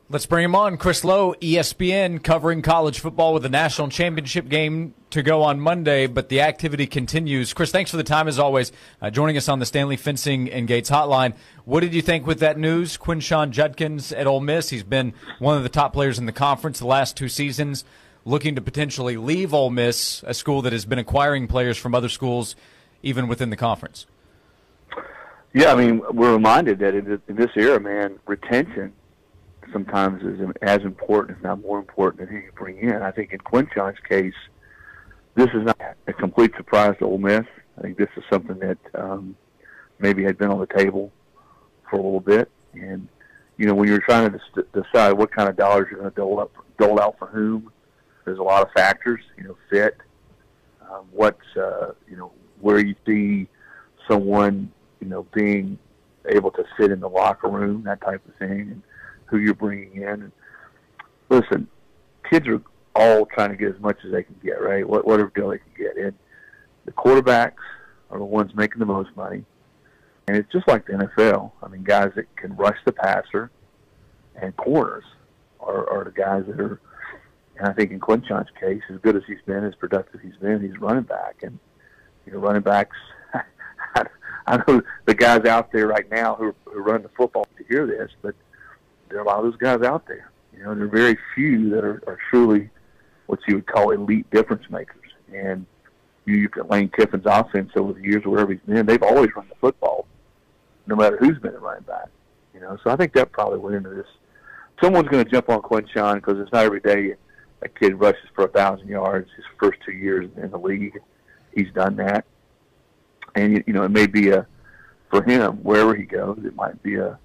Let's bring him on. Chris Low, ESPN, covering college football with the national championship game to go on Monday, but the activity continues. Chris, thanks for the time as always, joining us on the Stanley Fencing and Gates Hotline. What did you think with that news? Quinshon Judkins at Ole Miss, he's been one of the top players in the conference the last 2 seasons, looking to potentially leave Ole Miss, a school that has been acquiring players from other schools even within the conference. Yeah, I mean, we're reminded that in this era, man, retention sometimes is as important, if not more important, than who you bring in. I think in Quinshon's case, this is not a complete surprise to Ole Miss. I think this is something that maybe had been on the table for a little bit. And, you know, when you're trying to decide what kind of dollars you're going to dole out for whom, there's a lot of factors, you know, fit, where you see someone, you know, being able to fit in the locker room, that type of thing, and who you're bringing in. And listen, kids are all trying to get as much as they can get, right? Whatever deal they can get. And the quarterbacks are the ones making the most money. And it's just like the NFL. I mean, guys that can rush the passer and corners are the guys that are, and I think in Quinshon's case, as good as he's been, as productive he's been, he's running back. And, you know, running backs, I know the guys out there right now who run the football to hear this, but there are a lot of those guys out there. You know, there are very few that are truly what you would call elite difference makers. And you look at Lane Kiffin's offense over the years, wherever he's been, they've always run the football, no matter who's been at running back. You know, so I think that probably went into this. Someone's going to jump on Quinshon because it's not every day a kid rushes for 1,000 yards his first 2 years in the league. He's done that. And, you know, it may be for him, wherever he goes, it might be a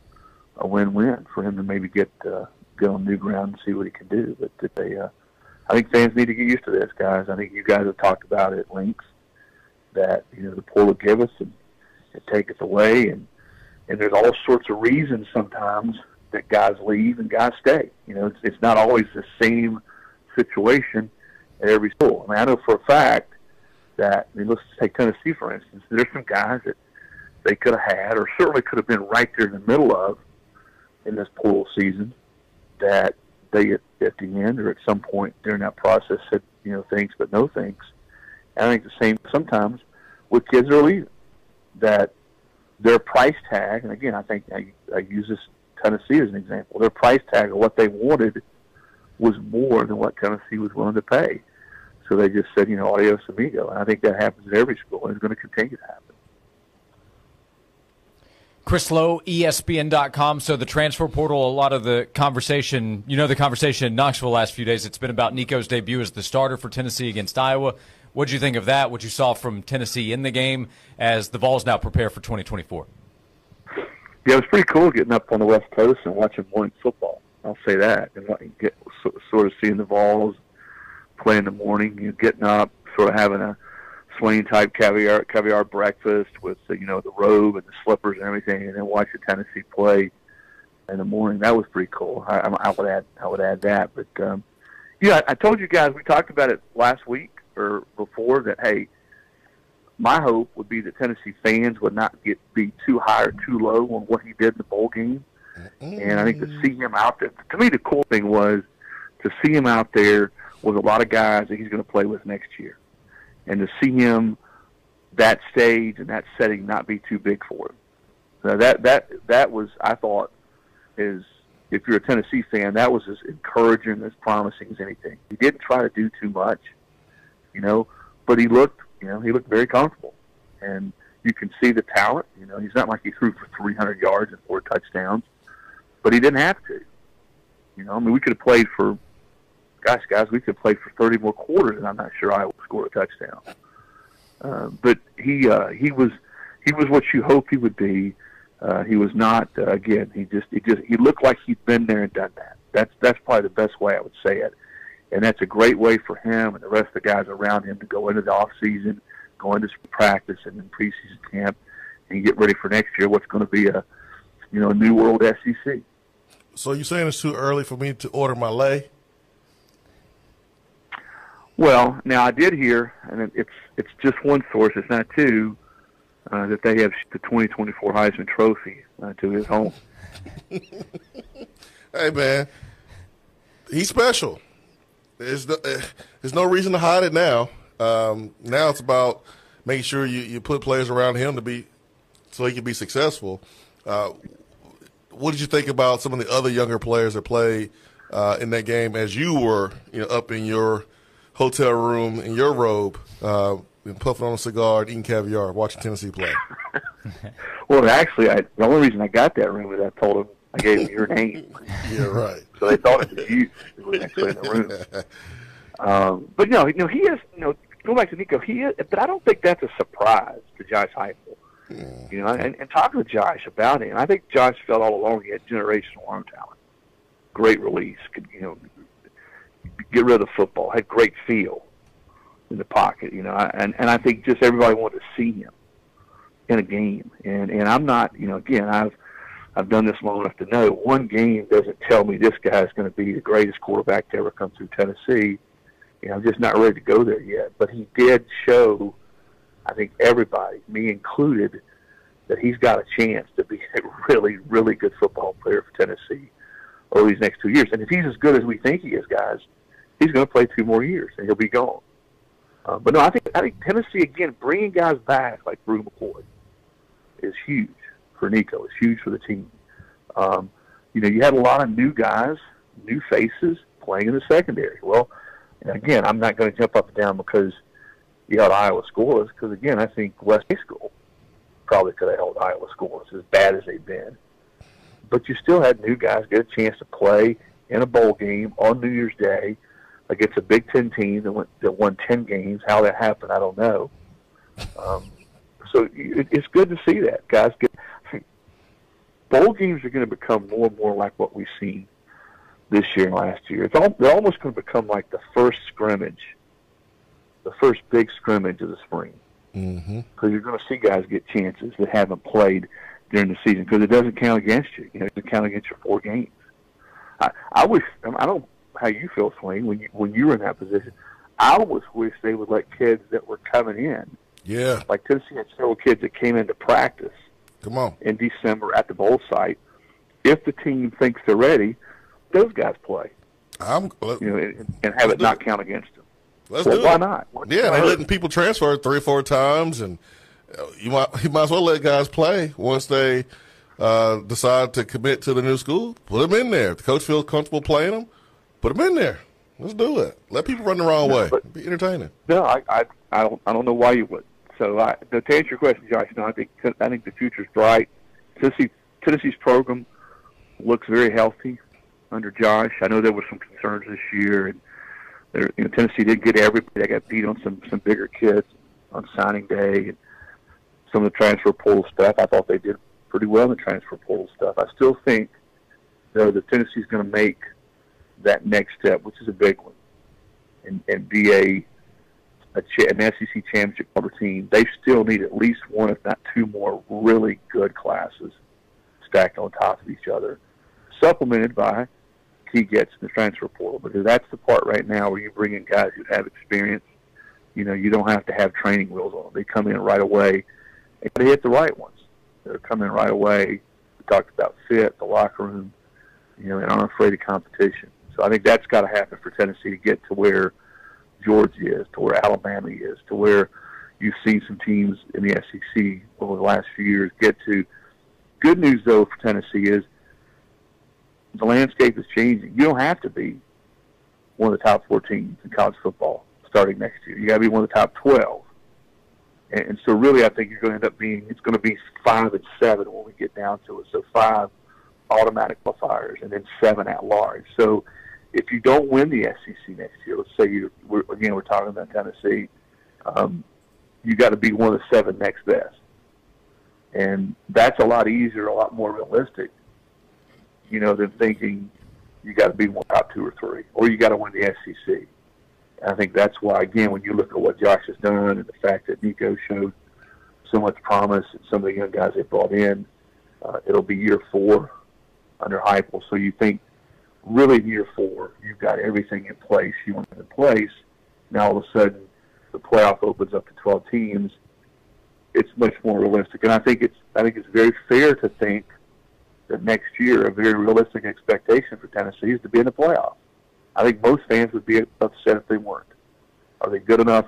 win-win for him to maybe get on new ground and see what he can do. But I think fans need to get used to this, guys. I think you guys have talked about it at length, that, you know, the pool will give us and take us away. And there's all sorts of reasons sometimes that guys leave and guys stay. You know, it's not always the same situation at every school. I mean, I know for a fact that, I mean, let's take Tennessee, for instance. There's some guys that they could have had, or certainly could have been right there in the middle of, in this portal season, that they at the end or at some point during that process said, you know, thanks but no thanks. And I think the same sometimes with kids that are leaving, that their price tag, and again, I think I use this Tennessee as an example, their price tag of what they wanted was more than what Tennessee was willing to pay. So they just said, you know, adios amigo. And I think that happens at every school, and it's going to continue to happen. Chris Low, ESPN.com. So the transfer portal, a lot of the conversation, you know, the conversation in Knoxville the last few days, it's been about Nico's debut as the starter for Tennessee against Iowa. What did you think of that, what you saw from Tennessee in the game as the Vols now prepare for 2024? Yeah, it was pretty cool getting up on the West Coast and watching morning football. I'll say that. And sort of seeing the Vols play in the morning, you know, getting up, sort of having a Swain-type caviar breakfast with, you know, the robe and the slippers and everything, and then watching Tennessee play in the morning. That was pretty cool. I would add that. But, yeah, I told you guys, we talked about it last week or before, that, hey, my hope would be that Tennessee fans would not be too high or too low on what he did in the bowl game. And I think to see him out there, to me the cool thing was to see him out there with a lot of guys that he's going to play with next year. And to see him, that stage and that setting, not be too big for him. So that was, I thought, is, if you're a Tennessee fan, that was as encouraging, as promising as anything. He didn't try to do too much, you know, but he looked very comfortable. And you can see the talent. You know, he's not like he threw for 300 yards and 4 touchdowns, but he didn't have to. You know, I mean, we could have played for, gosh, guys, we could play for 30 more quarters, and I'm not sure I would score a touchdown. But he was what you hoped he would be. He was not. Again, he looked like he'd been there and done that. That's probably the best way I would say it, and that's a great way for him and the rest of the guys around him to go into the off season, go into practice and then preseason camp, and get ready for next year. What's going to be a new world SEC. So you're saying it's too early for me to order my lay? Well, now I did hear, and it's just one source, it's not two, that they have the 2024 Heisman Trophy to his home. Hey, man, He's special. There's no reason to hide it now. Now it's about making sure you put players around him so he can be successful. What did you think about some of the other younger players that played in that game as you were up in your hotel room in your robe, puffing on a cigar, eating caviar, watching Tennessee play? Well, actually, the only reason I got that room is I told him I gave him your name. Yeah, right. So they thought it was you who was actually in the room. But no, he is. Go back to Nico. He is, but I don't think that's a surprise to Josh Heupel. And talking to Josh about it, and I think Josh felt all along he had generational arm talent, great release, could get rid of the football, had great feel in the pocket, and I think just everybody wanted to see him in a game, and I'm not, again, I've done this long enough to know one game doesn't tell me this guy's going to be the greatest quarterback to ever come through Tennessee. I'm just not ready to go there yet, but he did show, I think everybody, me included, that he's got a chance to be a really, really good football player for Tennessee over these next 2 years. And if he's as good as we think he is, guys, he's going to play 2 more years and he'll be gone. But no, I think Tennessee, again, bringing guys back like Bru McCoy is huge for Nico. It's huge for the team. You had a lot of new guys, new faces playing in the secondary. Well, again, I'm not going to jump up and down because you held Iowa scoreless, because, again, I think West High School probably could have held Iowa scoreless as bad as they've been. But you still had new guys get a chance to play in a bowl game on New Year's Day against a Big Ten team that won 10 games. How that happened, I don't know. So it's good to see that. Guys bowl games are going to become more and more like what we've seen this year and last year. They're almost going to become like the first scrimmage, the first big scrimmage of the spring. Because you're going to see guys get chances that haven't played during the season, because it doesn't count against you. It doesn't count against your 4 games. I wish, I don't know how you feel, Swain, when you were in that position. I always wish they would let kids that were coming in. Yeah. Like Tennessee had several kids that came into practice. Come on. In December at the bowl site. If the team thinks they're ready, those guys play. And have it not count against them. Let's do it. Why not? They're letting people transfer 3 or 4 times, and you might as well let guys play once they decide to commit to the new school. Put them in there. If the coach feels comfortable playing them, put them in there. Let's do it. Let people run the wrong way. It'd be entertaining. No, I don't know why you would. So to answer your question, Josh, I think the future's bright. Tennessee's program looks very healthy under Josh. I know there were some concerns this year, and Tennessee did get everybody. They got beat on some bigger kids on signing day, and some of the transfer portal stuff. I thought they did pretty well in the transfer portal stuff. I still think, though, that Tennessee's going to make that next step, which is a big one, and be an SEC championship caliber team. They still need at least 1, if not 2 more really good classes stacked on top of each other, supplemented by key gets in the transfer portal, because that's the part right now where you bring in guys who have experience. You don't have to have training wheels on them. They come in right away, and they hit the right ones. They're coming right away. We talked about fit, the locker room, and aren't afraid of competition. So I think that's got to happen for Tennessee to get to where Georgia is, to where Alabama is, to where you've seen some teams in the SEC over the last few years get to. Good news, though, for Tennessee is the landscape is changing. You don't have to be one of the top 4 teams in college football starting next year. You got to be one of the top 12. And so really I think you're going to end up it's going to be 5 and 7 when we get down to it. So 5 automatic qualifiers and then 7 at large. So if you don't win the SEC next year, let's say we're talking about Tennessee, you got to be one of the 7 next best. And that's a lot easier, a lot more realistic, than thinking you got to be one top 2 or 3, or you got to win the SEC. And I think that's why, again, when you look at what Josh has done and the fact that Nico showed so much promise and some of the young guys they brought in, it'll be year 4 under Heupel. So you think, really, in year 4, you've got everything in place you want in place. Now all of a sudden, the playoff opens up to 12 teams. It's much more realistic, and I think it's very fair to think that next year a very realistic expectation for Tennessee is to be in the playoff. I think most fans would be upset if they weren't. Are they good enough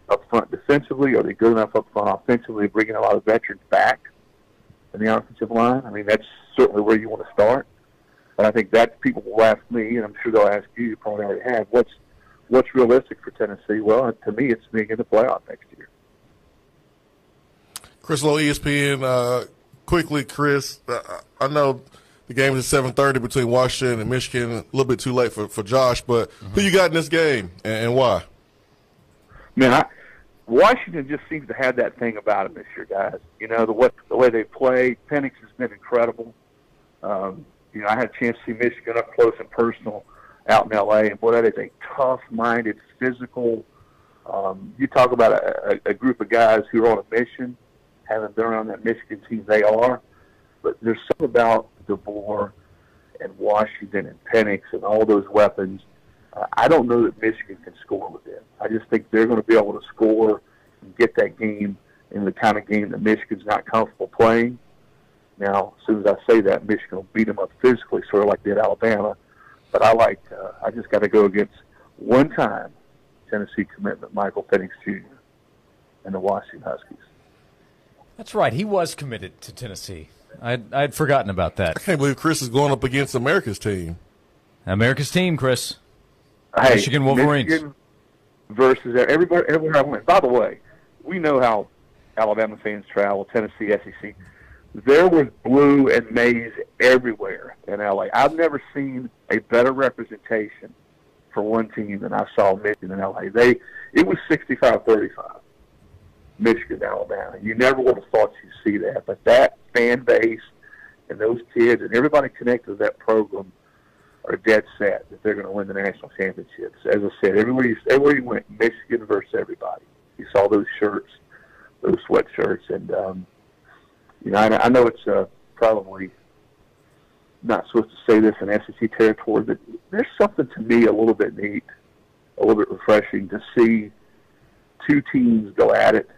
up front defensively? Are they good enough up front offensively, bringing a lot of veterans back in the offensive line? I mean, that's certainly where you want to start. But I think that people will ask me, and I'm sure they'll ask you, you probably already have, what's realistic for Tennessee? Well, to me, it's being in the playoff next year. Chris Lowe, ESPN. Quickly, Chris, I know the game is at 7:30 between Washington and Michigan. A little bit too late for Josh, but who you got in this game and why? Man, Washington just seems to have that thing about them this year, guys. You know, the way they play. Penix has been incredible. You know, I had a chance to see Michigan up close and personal out in L.A., and boy, that is a tough-minded, physical. You talk about a group of guys who are on a mission, having been around that Michigan team, they are. But there's something about DeBoer and Washington and Penix and all those weapons. I don't know that Michigan can score with them. I just think they're going to be able to score and get that game in the kind of game that Michigan's not comfortable playing. Now, as soon as I say that, Michigan will beat them up physically, sort of like they did Alabama. But I just got to go against one-time Tennessee commitment, Michael Penix Jr. and the Washington Huskies. That's right. He was committed to Tennessee. I'd forgotten about that. I can't believe Chris is going up against America's team. America's team, Chris. Hey, Michigan Wolverines. Michigan versus everywhere I went. By the way, we know how Alabama fans travel, Tennessee, SEC. There was blue and maize everywhere in L.A. I've never seen a better representation for one team than I saw Michigan in L.A. It was 65-35, Michigan, Alabama. You never would have thought you'd see that. But that fan base and those kids and everybody connected to that program are dead set that they're going to win the national championships. As I said, everywhere you went, Michigan versus everybody. You saw those shirts, those sweatshirts, and you know, I know it's probably not supposed to say this in SEC territory, but there's something to me a little bit neat, a little bit refreshing to see two teams go at it.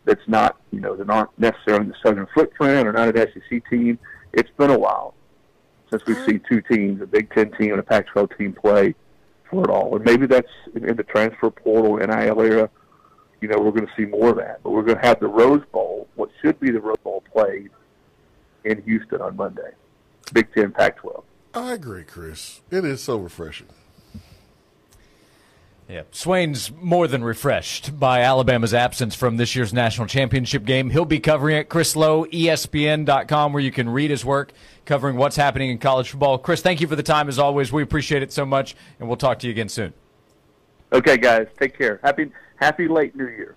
That's not, you know, they're not necessarily in the Southern footprint or not an SEC team. It's been a while since we've seen two teams, a Big Ten team and a Pac-12 team, play for it all. And maybe that's in the transfer portal, NIL era. You know, we're going to see more of that. But we're going to have the Rose Bowl, what should be the Rose Bowl, played in Houston on Monday. Big Ten, Pac-12. I agree, Chris. It is so refreshing. Yeah, Swain's more than refreshed by Alabama's absence from this year's national championship game. He'll be covering it. Chris Lowe, ESPN.com, where you can read his work covering what's happening in college football. Chris, thank you for the time as always. We appreciate it so much, and we'll talk to you again soon. Okay, guys, take care. Happy late New Year.